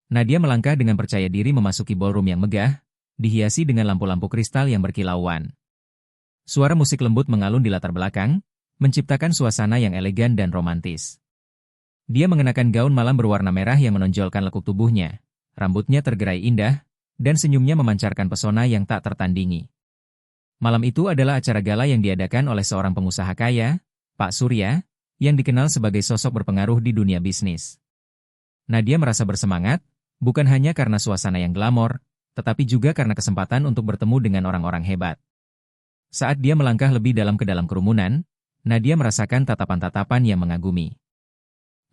Nadia melangkah dengan percaya diri memasuki ballroom yang megah, dihiasi dengan lampu-lampu kristal yang berkilauan. Suara musik lembut mengalun di latar belakang, menciptakan suasana yang elegan dan romantis. Dia mengenakan gaun malam berwarna merah yang menonjolkan lekuk tubuhnya, rambutnya tergerai indah, dan senyumnya memancarkan pesona yang tak tertandingi. Malam itu adalah acara gala yang diadakan oleh seorang pengusaha kaya, Pak Surya, yang dikenal sebagai sosok berpengaruh di dunia bisnis. Nadia merasa bersemangat, bukan hanya karena suasana yang glamor, tetapi juga karena kesempatan untuk bertemu dengan orang-orang hebat. Saat dia melangkah lebih dalam ke dalam kerumunan, Nadia merasakan tatapan-tatapan yang mengagumi.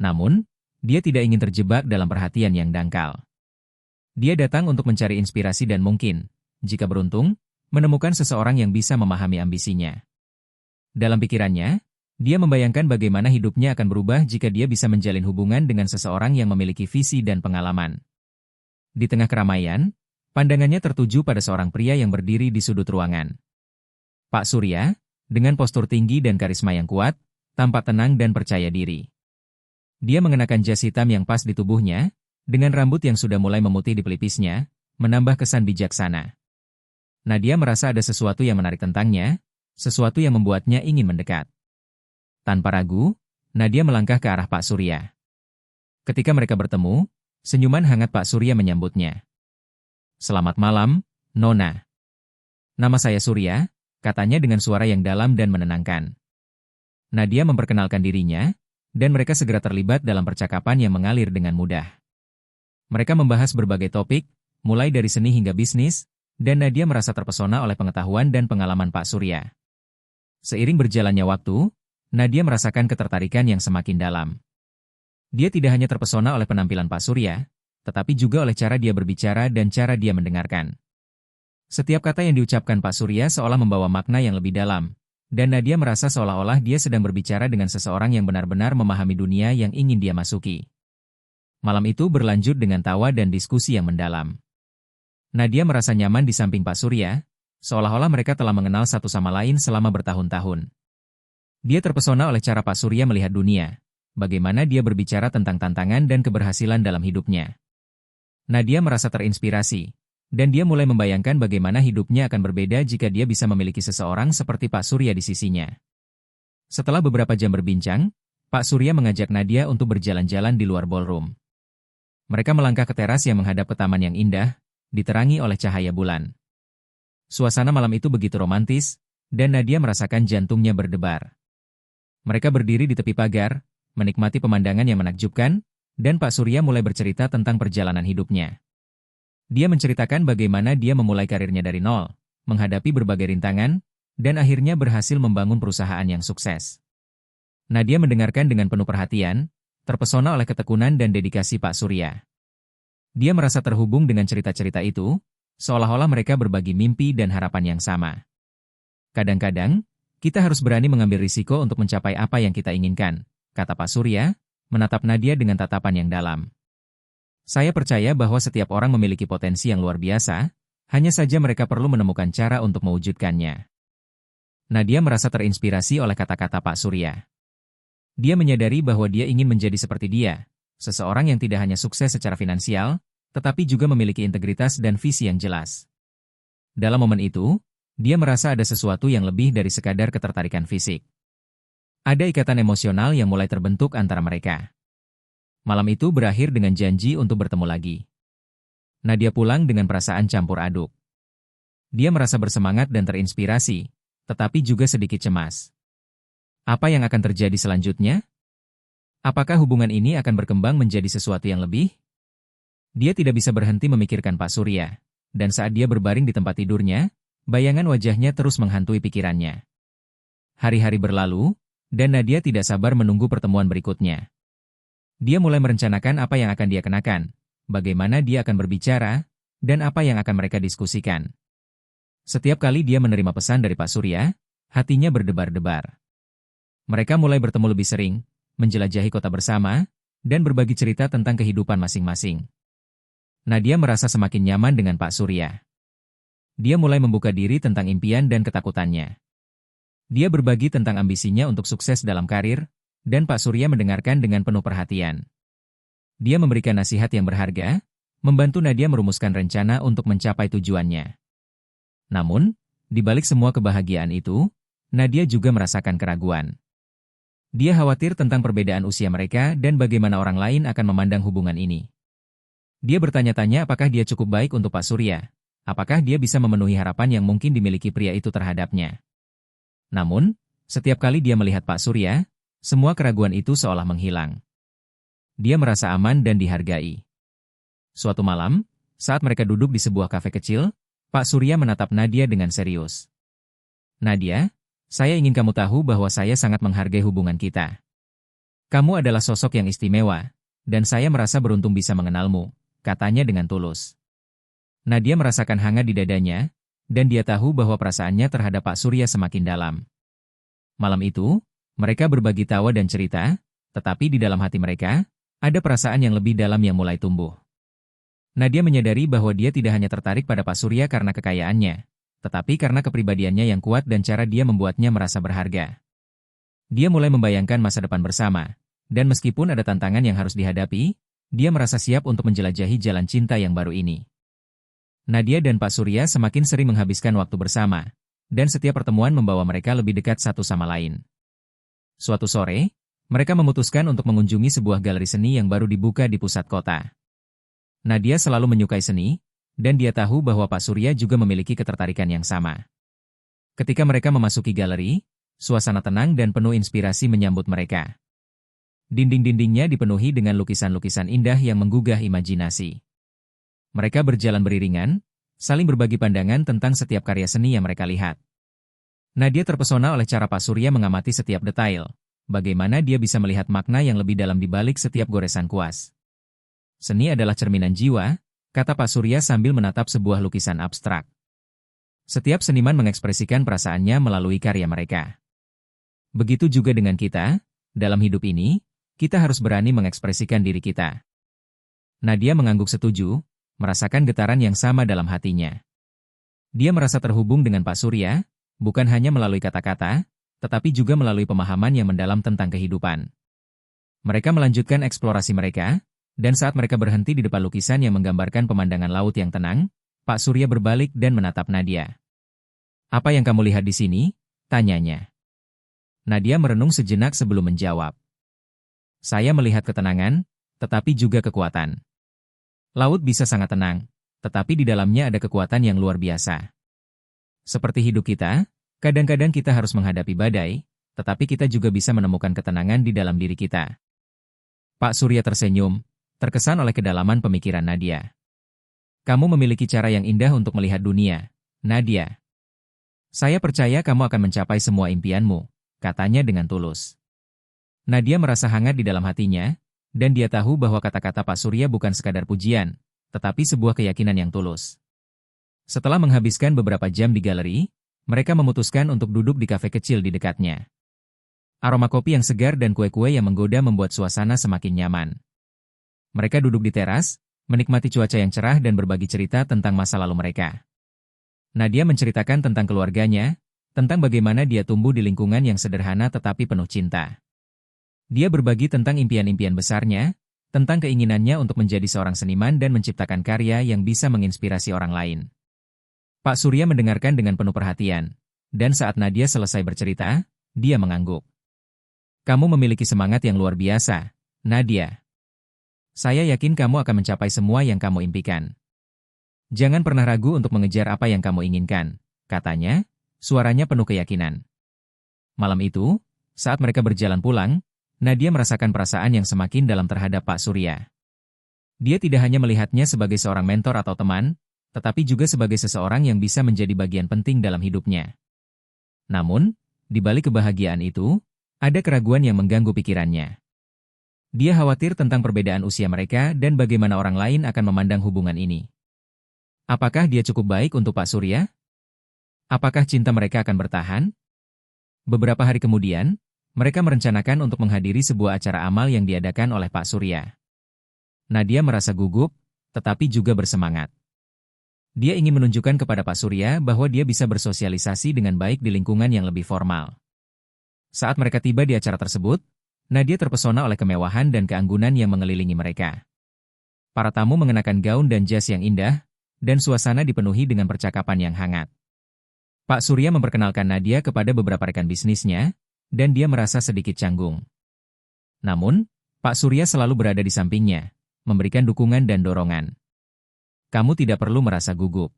Namun, dia tidak ingin terjebak dalam perhatian yang dangkal. Dia datang untuk mencari inspirasi dan mungkin, jika beruntung, menemukan seseorang yang bisa memahami ambisinya. Dalam pikirannya, dia membayangkan bagaimana hidupnya akan berubah jika dia bisa menjalin hubungan dengan seseorang yang memiliki visi dan pengalaman. Di tengah keramaian, pandangannya tertuju pada seorang pria yang berdiri di sudut ruangan. Pak Surya, dengan postur tinggi dan karisma yang kuat, tampak tenang dan percaya diri. Dia mengenakan jas hitam yang pas di tubuhnya, dengan rambut yang sudah mulai memutih di pelipisnya, menambah kesan bijaksana. Nadia merasa ada sesuatu yang menarik tentangnya, sesuatu yang membuatnya ingin mendekat. Tanpa ragu, Nadia melangkah ke arah Pak Surya. Ketika mereka bertemu, senyuman hangat Pak Surya menyambutnya. "Selamat malam, Nona." "Nama saya Surya," katanya dengan suara yang dalam dan menenangkan. Nadia memperkenalkan dirinya, dan mereka segera terlibat dalam percakapan yang mengalir dengan mudah. Mereka membahas berbagai topik, mulai dari seni hingga bisnis, dan Nadia merasa terpesona oleh pengetahuan dan pengalaman Pak Surya. Seiring berjalannya waktu, Nadia merasakan ketertarikan yang semakin dalam. Dia tidak hanya terpesona oleh penampilan Pak Surya, tetapi juga oleh cara dia berbicara dan cara dia mendengarkan. Setiap kata yang diucapkan Pak Surya seolah membawa makna yang lebih dalam, dan Nadia merasa seolah-olah dia sedang berbicara dengan seseorang yang benar-benar memahami dunia yang ingin dia masuki. Malam itu berlanjut dengan tawa dan diskusi yang mendalam. Nadia merasa nyaman di samping Pak Surya, seolah-olah mereka telah mengenal satu sama lain selama bertahun-tahun. Dia terpesona oleh cara Pak Surya melihat dunia, bagaimana dia berbicara tentang tantangan dan keberhasilan dalam hidupnya. Nadia merasa terinspirasi, dan dia mulai membayangkan bagaimana hidupnya akan berbeda jika dia bisa memiliki seseorang seperti Pak Surya di sisinya. Setelah beberapa jam berbincang, Pak Surya mengajak Nadia untuk berjalan-jalan di luar ballroom. Mereka melangkah ke teras yang menghadap ke taman yang indah, diterangi oleh cahaya bulan. Suasana malam itu begitu romantis, dan Nadia merasakan jantungnya berdebar. Mereka berdiri di tepi pagar, menikmati pemandangan yang menakjubkan, dan Pak Surya mulai bercerita tentang perjalanan hidupnya. Dia menceritakan bagaimana dia memulai karirnya dari nol, menghadapi berbagai rintangan, dan akhirnya berhasil membangun perusahaan yang sukses. Nadia mendengarkan dengan penuh perhatian, terpesona oleh ketekunan dan dedikasi Pak Surya. Dia merasa terhubung dengan cerita-cerita itu, seolah-olah mereka berbagi mimpi dan harapan yang sama. "Kadang-kadang, kita harus berani mengambil risiko untuk mencapai apa yang kita inginkan," kata Pak Surya, menatap Nadia dengan tatapan yang dalam. "Saya percaya bahwa setiap orang memiliki potensi yang luar biasa, hanya saja mereka perlu menemukan cara untuk mewujudkannya." Nadia merasa terinspirasi oleh kata-kata Pak Surya. Dia menyadari bahwa dia ingin menjadi seperti dia, seseorang yang tidak hanya sukses secara finansial, tetapi juga memiliki integritas dan visi yang jelas. Dalam momen itu, dia merasa ada sesuatu yang lebih dari sekadar ketertarikan fisik. Ada ikatan emosional yang mulai terbentuk antara mereka. Malam itu berakhir dengan janji untuk bertemu lagi. Nadia pulang dengan perasaan campur aduk. Dia merasa bersemangat dan terinspirasi, tetapi juga sedikit cemas. Apa yang akan terjadi selanjutnya? Apakah hubungan ini akan berkembang menjadi sesuatu yang lebih? Dia tidak bisa berhenti memikirkan Pak Surya, dan saat dia berbaring di tempat tidurnya, bayangan wajahnya terus menghantui pikirannya. Hari-hari berlalu, dan Nadia tidak sabar menunggu pertemuan berikutnya. Dia mulai merencanakan apa yang akan dia kenakan, bagaimana dia akan berbicara, dan apa yang akan mereka diskusikan. Setiap kali dia menerima pesan dari Pak Surya, hatinya berdebar-debar. Mereka mulai bertemu lebih sering, menjelajahi kota bersama, dan berbagi cerita tentang kehidupan masing-masing. Nadia merasa semakin nyaman dengan Pak Surya. Dia mulai membuka diri tentang impian dan ketakutannya. Dia berbagi tentang ambisinya untuk sukses dalam karir, dan Pak Surya mendengarkan dengan penuh perhatian. Dia memberikan nasihat yang berharga, membantu Nadia merumuskan rencana untuk mencapai tujuannya. Namun, di balik semua kebahagiaan itu, Nadia juga merasakan keraguan. Dia khawatir tentang perbedaan usia mereka dan bagaimana orang lain akan memandang hubungan ini. Dia bertanya-tanya apakah dia cukup baik untuk Pak Surya, apakah dia bisa memenuhi harapan yang mungkin dimiliki pria itu terhadapnya. Namun, setiap kali dia melihat Pak Surya, semua keraguan itu seolah menghilang. Dia merasa aman dan dihargai. Suatu malam, saat mereka duduk di sebuah kafe kecil, Pak Surya menatap Nadia dengan serius. Nadia, saya ingin kamu tahu bahwa saya sangat menghargai hubungan kita. Kamu adalah sosok yang istimewa, dan saya merasa beruntung bisa mengenalmu, katanya dengan tulus. Nadia merasakan hangat di dadanya, dan dia tahu bahwa perasaannya terhadap Pak Surya semakin dalam. Malam itu, mereka berbagi tawa dan cerita, tetapi di dalam hati mereka, ada perasaan yang lebih dalam yang mulai tumbuh. Nadia menyadari bahwa dia tidak hanya tertarik pada Pak Surya karena kekayaannya, tetapi karena kepribadiannya yang kuat dan cara dia membuatnya merasa berharga. Dia mulai membayangkan masa depan bersama, dan meskipun ada tantangan yang harus dihadapi, dia merasa siap untuk menjelajahi jalan cinta yang baru ini. Nadia dan Pak Surya semakin sering menghabiskan waktu bersama, dan setiap pertemuan membawa mereka lebih dekat satu sama lain. Suatu sore, mereka memutuskan untuk mengunjungi sebuah galeri seni yang baru dibuka di pusat kota. Nadia selalu menyukai seni, dan dia tahu bahwa Pak Surya juga memiliki ketertarikan yang sama. Ketika mereka memasuki galeri, suasana tenang dan penuh inspirasi menyambut mereka. Dinding-dindingnya dipenuhi dengan lukisan-lukisan indah yang menggugah imajinasi. Mereka berjalan beriringan, saling berbagi pandangan tentang setiap karya seni yang mereka lihat. Nadia terpesona oleh cara Pak Surya mengamati setiap detail, bagaimana dia bisa melihat makna yang lebih dalam di balik setiap goresan kuas. Seni adalah cerminan jiwa, kata Pak Surya sambil menatap sebuah lukisan abstrak. Setiap seniman mengekspresikan perasaannya melalui karya mereka. Begitu juga dengan kita, dalam hidup ini, kita harus berani mengekspresikan diri kita. Nadia mengangguk setuju, merasakan getaran yang sama dalam hatinya. Dia merasa terhubung dengan Pak Surya, bukan hanya melalui kata-kata, tetapi juga melalui pemahaman yang mendalam tentang kehidupan. Mereka melanjutkan eksplorasi mereka, dan saat mereka berhenti di depan lukisan yang menggambarkan pemandangan laut yang tenang, Pak Surya berbalik dan menatap Nadia. "Apa yang kamu lihat di sini?" tanyanya. Nadia merenung sejenak sebelum menjawab. "Saya melihat ketenangan, tetapi juga kekuatan. Laut bisa sangat tenang, tetapi di dalamnya ada kekuatan yang luar biasa. Seperti hidup kita, kadang-kadang kita harus menghadapi badai, tetapi kita juga bisa menemukan ketenangan di dalam diri kita." Pak Surya tersenyum, terkesan oleh kedalaman pemikiran Nadia. "Kamu memiliki cara yang indah untuk melihat dunia, Nadia. Saya percaya kamu akan mencapai semua impianmu," katanya dengan tulus. Nadia merasa hangat di dalam hatinya, dan dia tahu bahwa kata-kata Pak Surya bukan sekadar pujian, tetapi sebuah keyakinan yang tulus. Setelah menghabiskan beberapa jam di galeri, mereka memutuskan untuk duduk di kafe kecil di dekatnya. Aroma kopi yang segar dan kue-kue yang menggoda membuat suasana semakin nyaman. Mereka duduk di teras, menikmati cuaca yang cerah dan berbagi cerita tentang masa lalu mereka. Nadia menceritakan tentang keluarganya, tentang bagaimana dia tumbuh di lingkungan yang sederhana tetapi penuh cinta. Dia berbagi tentang impian-impian besarnya, tentang keinginannya untuk menjadi seorang seniman dan menciptakan karya yang bisa menginspirasi orang lain. Pak Surya mendengarkan dengan penuh perhatian, dan saat Nadia selesai bercerita, dia mengangguk. "Kamu memiliki semangat yang luar biasa, Nadia. Saya yakin kamu akan mencapai semua yang kamu impikan. Jangan pernah ragu untuk mengejar apa yang kamu inginkan," katanya, suaranya penuh keyakinan. Malam itu, saat mereka berjalan pulang, Nadia merasakan perasaan yang semakin dalam terhadap Pak Surya. Dia tidak hanya melihatnya sebagai seorang mentor atau teman, tetapi juga sebagai seseorang yang bisa menjadi bagian penting dalam hidupnya. Namun, di balik kebahagiaan itu, ada keraguan yang mengganggu pikirannya. Dia khawatir tentang perbedaan usia mereka dan bagaimana orang lain akan memandang hubungan ini. Apakah dia cukup baik untuk Pak Surya? Apakah cinta mereka akan bertahan? Beberapa hari kemudian, mereka merencanakan untuk menghadiri sebuah acara amal yang diadakan oleh Pak Surya. Nadia merasa gugup, tetapi juga bersemangat. Dia ingin menunjukkan kepada Pak Surya bahwa dia bisa bersosialisasi dengan baik di lingkungan yang lebih formal. Saat mereka tiba di acara tersebut, Nadia terpesona oleh kemewahan dan keanggunan yang mengelilingi mereka. Para tamu mengenakan gaun dan jas yang indah, dan suasana dipenuhi dengan percakapan yang hangat. Pak Surya memperkenalkan Nadia kepada beberapa rekan bisnisnya, dan dia merasa sedikit canggung. Namun, Pak Surya selalu berada di sampingnya, memberikan dukungan dan dorongan. Kamu tidak perlu merasa gugup.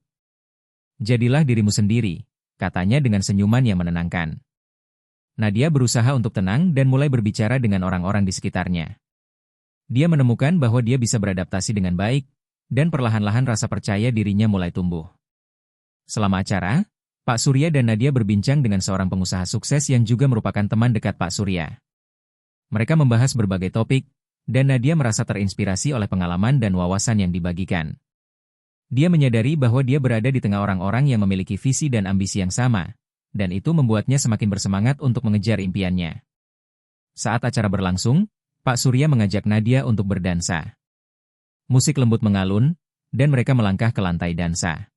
Jadilah dirimu sendiri, katanya dengan senyuman yang menenangkan. Nadia berusaha untuk tenang dan mulai berbicara dengan orang-orang di sekitarnya. Dia menemukan bahwa dia bisa beradaptasi dengan baik, dan perlahan-lahan rasa percaya dirinya mulai tumbuh. Selama acara, Pak Surya dan Nadia berbincang dengan seorang pengusaha sukses yang juga merupakan teman dekat Pak Surya. Mereka membahas berbagai topik, dan Nadia merasa terinspirasi oleh pengalaman dan wawasan yang dibagikan. Dia menyadari bahwa dia berada di tengah orang-orang yang memiliki visi dan ambisi yang sama, dan itu membuatnya semakin bersemangat untuk mengejar impiannya. Saat acara berlangsung, Pak Surya mengajak Nadia untuk berdansa. Musik lembut mengalun, dan mereka melangkah ke lantai dansa.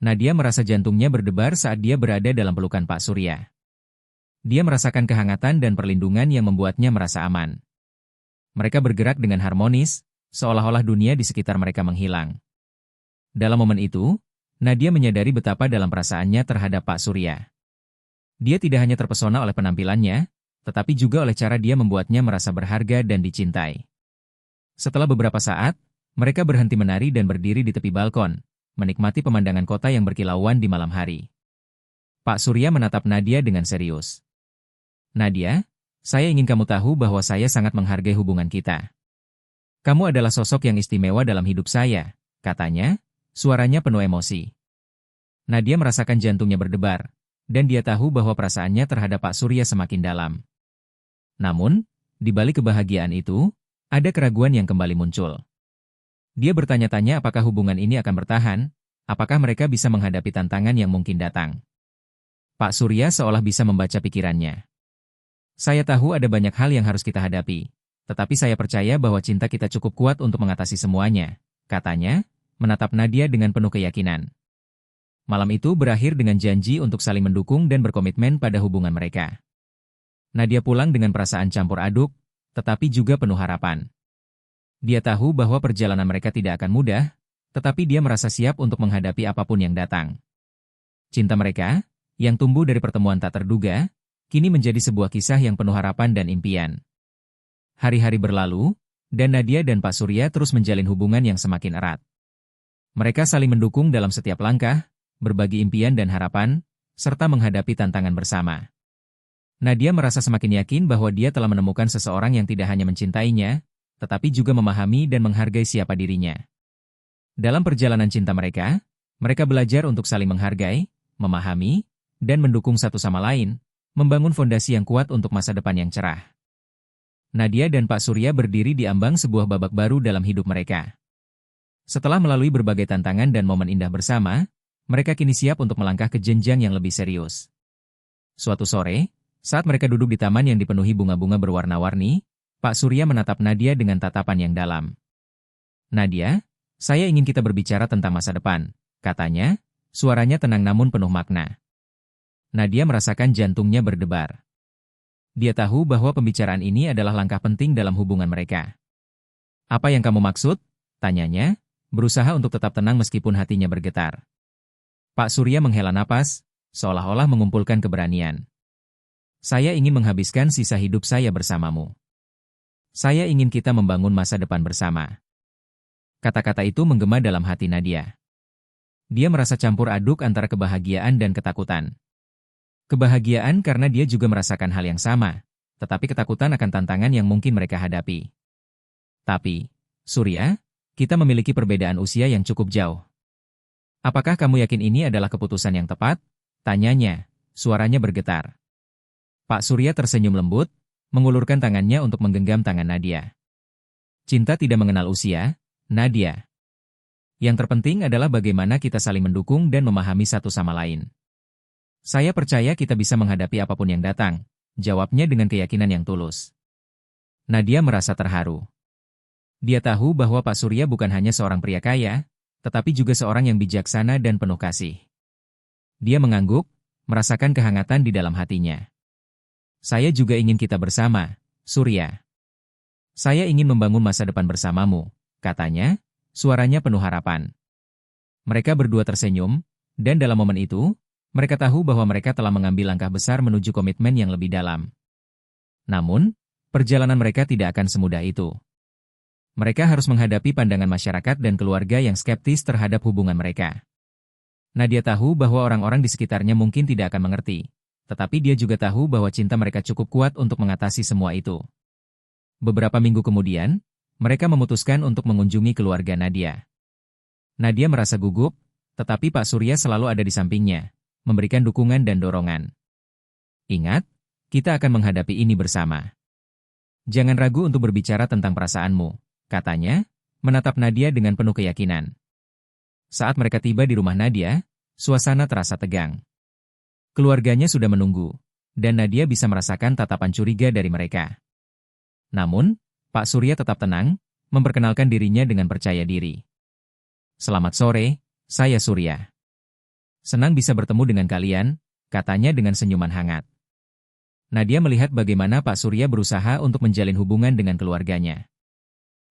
Nadia merasa jantungnya berdebar saat dia berada dalam pelukan Pak Surya. Dia merasakan kehangatan dan perlindungan yang membuatnya merasa aman. Mereka bergerak dengan harmonis, seolah-olah dunia di sekitar mereka menghilang. Dalam momen itu, Nadia menyadari betapa dalam perasaannya terhadap Pak Surya. Dia tidak hanya terpesona oleh penampilannya, tetapi juga oleh cara dia membuatnya merasa berharga dan dicintai. Setelah beberapa saat, mereka berhenti menari dan berdiri di tepi balkon, menikmati pemandangan kota yang berkilauan di malam hari. Pak Surya menatap Nadia dengan serius. Nadia, saya ingin kamu tahu bahwa saya sangat menghargai hubungan kita. Kamu adalah sosok yang istimewa dalam hidup saya, katanya. Suaranya penuh emosi. Nadia merasakan jantungnya berdebar, dan dia tahu bahwa perasaannya terhadap Pak Surya semakin dalam. Namun, di balik kebahagiaan itu, ada keraguan yang kembali muncul. Dia bertanya-tanya apakah hubungan ini akan bertahan, apakah mereka bisa menghadapi tantangan yang mungkin datang. Pak Surya seolah bisa membaca pikirannya. Saya tahu ada banyak hal yang harus kita hadapi, tetapi saya percaya bahwa cinta kita cukup kuat untuk mengatasi semuanya, katanya, menatap Nadia dengan penuh keyakinan. Malam itu berakhir dengan janji untuk saling mendukung dan berkomitmen pada hubungan mereka. Nadia pulang dengan perasaan campur aduk, tetapi juga penuh harapan. Dia tahu bahwa perjalanan mereka tidak akan mudah, tetapi dia merasa siap untuk menghadapi apapun yang datang. Cinta mereka, yang tumbuh dari pertemuan tak terduga, kini menjadi sebuah kisah yang penuh harapan dan impian. Hari-hari berlalu, dan Nadia dan Pak Surya terus menjalin hubungan yang semakin erat. Mereka saling mendukung dalam setiap langkah, berbagi impian dan harapan, serta menghadapi tantangan bersama. Nadia merasa semakin yakin bahwa dia telah menemukan seseorang yang tidak hanya mencintainya, tetapi juga memahami dan menghargai siapa dirinya. Dalam perjalanan cinta mereka, mereka belajar untuk saling menghargai, memahami, dan mendukung satu sama lain, membangun fondasi yang kuat untuk masa depan yang cerah. Nadia dan Pak Surya berdiri di ambang sebuah babak baru dalam hidup mereka. Setelah melalui berbagai tantangan dan momen indah bersama, mereka kini siap untuk melangkah ke jenjang yang lebih serius. Suatu sore, saat mereka duduk di taman yang dipenuhi bunga-bunga berwarna-warni, Pak Surya menatap Nadia dengan tatapan yang dalam. Nadia, saya ingin kita berbicara tentang masa depan, katanya, suaranya tenang namun penuh makna. Nadia merasakan jantungnya berdebar. Dia tahu bahwa pembicaraan ini adalah langkah penting dalam hubungan mereka. Apa yang kamu maksud? Tanyanya, berusaha untuk tetap tenang meskipun hatinya bergetar. Pak Surya menghela napas, seolah-olah mengumpulkan keberanian. Saya ingin menghabiskan sisa hidup saya bersamamu. Saya ingin kita membangun masa depan bersama. Kata-kata itu menggema dalam hati Nadia. Dia merasa campur aduk antara kebahagiaan dan ketakutan. Kebahagiaan karena dia juga merasakan hal yang sama, tetapi ketakutan akan tantangan yang mungkin mereka hadapi. Tapi, Surya, kita memiliki perbedaan usia yang cukup jauh. Apakah kamu yakin ini adalah keputusan yang tepat? Tanyanya, suaranya bergetar. Pak Surya tersenyum lembut, mengulurkan tangannya untuk menggenggam tangan Nadia. Cinta tidak mengenal usia, Nadia. Yang terpenting adalah bagaimana kita saling mendukung dan memahami satu sama lain. Saya percaya kita bisa menghadapi apapun yang datang, jawabnya dengan keyakinan yang tulus. Nadia merasa terharu. Dia tahu bahwa Pak Surya bukan hanya seorang pria kaya, tetapi juga seorang yang bijaksana dan penuh kasih. Dia mengangguk, merasakan kehangatan di dalam hatinya. Saya juga ingin kita bersama, Surya. Saya ingin membangun masa depan bersamamu, katanya, suaranya penuh harapan. Mereka berdua tersenyum, dan dalam momen itu, mereka tahu bahwa mereka telah mengambil langkah besar menuju komitmen yang lebih dalam. Namun, perjalanan mereka tidak akan semudah itu. Mereka harus menghadapi pandangan masyarakat dan keluarga yang skeptis terhadap hubungan mereka. Nadia tahu bahwa orang-orang di sekitarnya mungkin tidak akan mengerti, tetapi dia juga tahu bahwa cinta mereka cukup kuat untuk mengatasi semua itu. Beberapa minggu kemudian, mereka memutuskan untuk mengunjungi keluarga Nadia. Nadia merasa gugup, tetapi Pak Surya selalu ada di sampingnya, memberikan dukungan dan dorongan. Ingat, kita akan menghadapi ini bersama. Jangan ragu untuk berbicara tentang perasaanmu, katanya, menatap Nadia dengan penuh keyakinan. Saat mereka tiba di rumah Nadia, suasana terasa tegang. Keluarganya sudah menunggu, dan Nadia bisa merasakan tatapan curiga dari mereka. Namun, Pak Surya tetap tenang, memperkenalkan dirinya dengan percaya diri. Selamat sore, saya Surya. Senang bisa bertemu dengan kalian, katanya dengan senyuman hangat. Nadia melihat bagaimana Pak Surya berusaha untuk menjalin hubungan dengan keluarganya.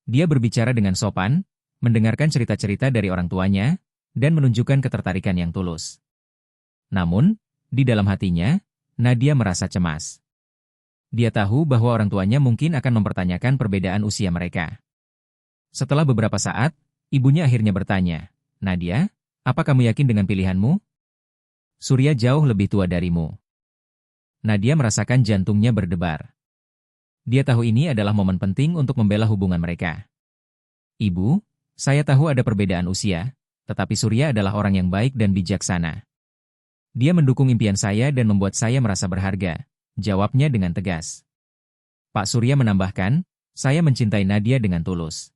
Dia berbicara dengan sopan, mendengarkan cerita-cerita dari orang tuanya, dan menunjukkan ketertarikan yang tulus. Namun, di dalam hatinya, Nadia merasa cemas. Dia tahu bahwa orang tuanya mungkin akan mempertanyakan perbedaan usia mereka. Setelah beberapa saat, ibunya akhirnya bertanya, "Nadia, apa kamu yakin dengan pilihanmu? Surya jauh lebih tua darimu." Nadia merasakan jantungnya berdebar. Dia tahu ini adalah momen penting untuk membela hubungan mereka. "Ibu, saya tahu ada perbedaan usia, tetapi Surya adalah orang yang baik dan bijaksana. Dia mendukung impian saya dan membuat saya merasa berharga," jawabnya dengan tegas. Pak Surya menambahkan, "Saya mencintai Nadia dengan tulus.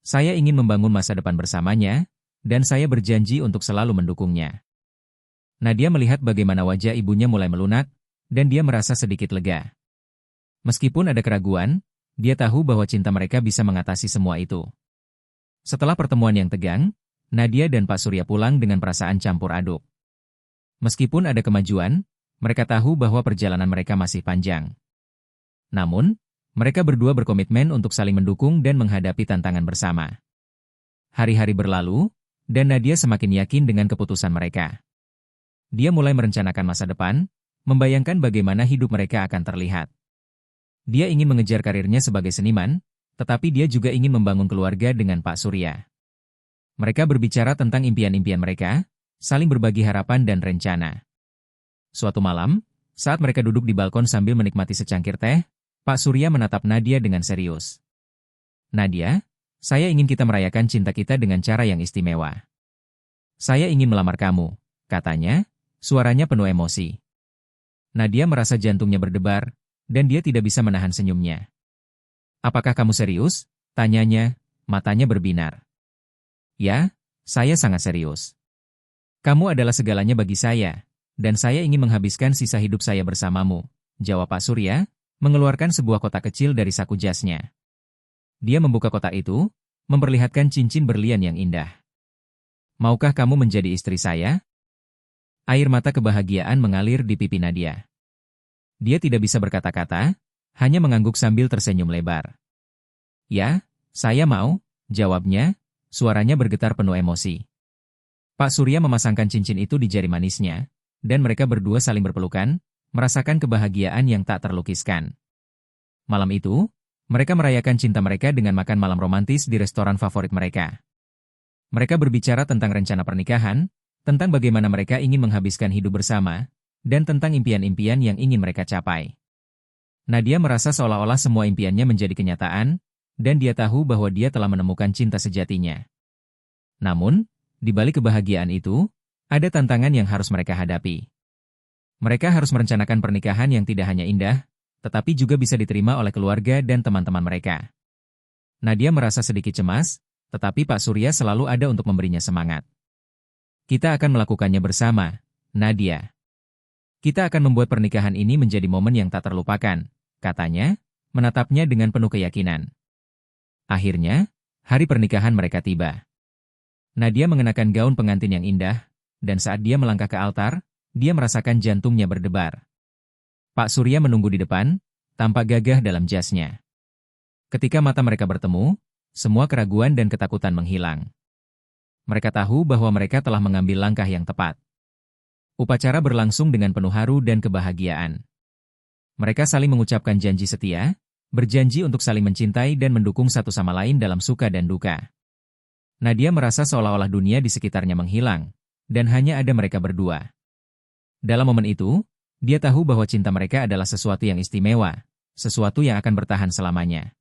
Saya ingin membangun masa depan bersamanya, dan saya berjanji untuk selalu mendukungnya." Nadia melihat bagaimana wajah ibunya mulai melunak, dan dia merasa sedikit lega. Meskipun ada keraguan, dia tahu bahwa cinta mereka bisa mengatasi semua itu. Setelah pertemuan yang tegang, Nadia dan Pak Surya pulang dengan perasaan campur aduk. Meskipun ada kemajuan, mereka tahu bahwa perjalanan mereka masih panjang. Namun, mereka berdua berkomitmen untuk saling mendukung dan menghadapi tantangan bersama. Hari-hari berlalu, dan Nadia semakin yakin dengan keputusan mereka. Dia mulai merencanakan masa depan, membayangkan bagaimana hidup mereka akan terlihat. Dia ingin mengejar karirnya sebagai seniman, tetapi dia juga ingin membangun keluarga dengan Pak Surya. Mereka berbicara tentang impian-impian mereka, saling berbagi harapan dan rencana. Suatu malam, saat mereka duduk di balkon sambil menikmati secangkir teh, Pak Surya menatap Nadia dengan serius. "Nadia, saya ingin kita merayakan cinta kita dengan cara yang istimewa. Saya ingin melamar kamu," katanya, suaranya penuh emosi. Nadia merasa jantungnya berdebar, dan dia tidak bisa menahan senyumnya. "Apakah kamu serius?" tanyanya, matanya berbinar. "Ya, saya sangat serius. Kamu adalah segalanya bagi saya, dan saya ingin menghabiskan sisa hidup saya bersamamu," jawab Pak Surya, mengeluarkan sebuah kotak kecil dari saku jasnya. Dia membuka kotak itu, memperlihatkan cincin berlian yang indah. "Maukah kamu menjadi istri saya?" Air mata kebahagiaan mengalir di pipi Nadia. Dia tidak bisa berkata-kata, hanya mengangguk sambil tersenyum lebar. "Ya, saya mau," jawabnya, suaranya bergetar penuh emosi. Pak Surya memasangkan cincin itu di jari manisnya, dan mereka berdua saling berpelukan, merasakan kebahagiaan yang tak terlukiskan. Malam itu, mereka merayakan cinta mereka dengan makan malam romantis di restoran favorit mereka. Mereka berbicara tentang rencana pernikahan, tentang bagaimana mereka ingin menghabiskan hidup bersama, dan tentang impian-impian yang ingin mereka capai. Nadia merasa seolah-olah semua impiannya menjadi kenyataan, dan dia tahu bahwa dia telah menemukan cinta sejatinya. Namun, di balik kebahagiaan itu, ada tantangan yang harus mereka hadapi. Mereka harus merencanakan pernikahan yang tidak hanya indah, tetapi juga bisa diterima oleh keluarga dan teman-teman mereka. Nadia merasa sedikit cemas, tetapi Pak Surya selalu ada untuk memberinya semangat. "Kita akan melakukannya bersama, Nadia. Kita akan membuat pernikahan ini menjadi momen yang tak terlupakan," katanya, menatapnya dengan penuh keyakinan. Akhirnya, hari pernikahan mereka tiba. Nadia mengenakan gaun pengantin yang indah, dan saat dia melangkah ke altar, dia merasakan jantungnya berdebar. Pak Surya menunggu di depan, tampak gagah dalam jasnya. Ketika mata mereka bertemu, Semua keraguan dan ketakutan menghilang. Mereka tahu bahwa mereka telah mengambil langkah yang tepat. Upacara berlangsung dengan penuh haru dan kebahagiaan. Mereka saling mengucapkan janji setia, berjanji untuk saling mencintai dan mendukung satu sama lain dalam suka dan duka. Nadia merasa seolah-olah dunia di sekitarnya menghilang, dan hanya ada mereka berdua. Dalam momen itu, dia tahu bahwa cinta mereka adalah sesuatu yang istimewa, sesuatu yang akan bertahan selamanya.